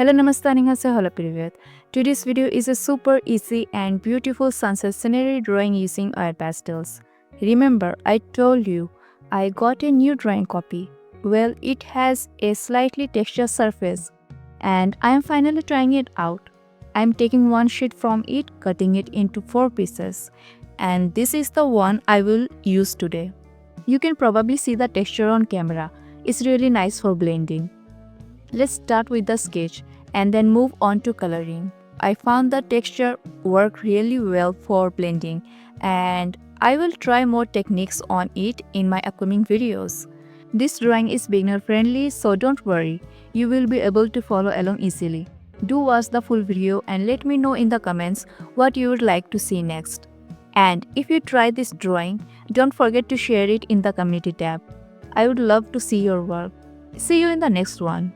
Hello, namaste, annyeonghaseyo, hello, привет. Today's video is a super easy and beautiful sunset scenery drawing using oil pastels. Remember, I told you I got a new drawing copy. Well, it has a slightly textured surface, and I am finally trying it out. I am taking one sheet from it, cutting it into 4 pieces, and this is the one I will use today. You can probably see the texture on camera. It's really nice for blending. Let's start with the sketch and then move on to coloring. I found the texture worked really well for blending, and I will try more techniques on it in my upcoming videos. This drawing is beginner friendly, so don't worry, you will be able to follow along easily. Do watch the full video and let me know in the comments what you would like to see next. And if you try this drawing, don't forget to share it in the community tab. I would love to see your work. See you in the next one.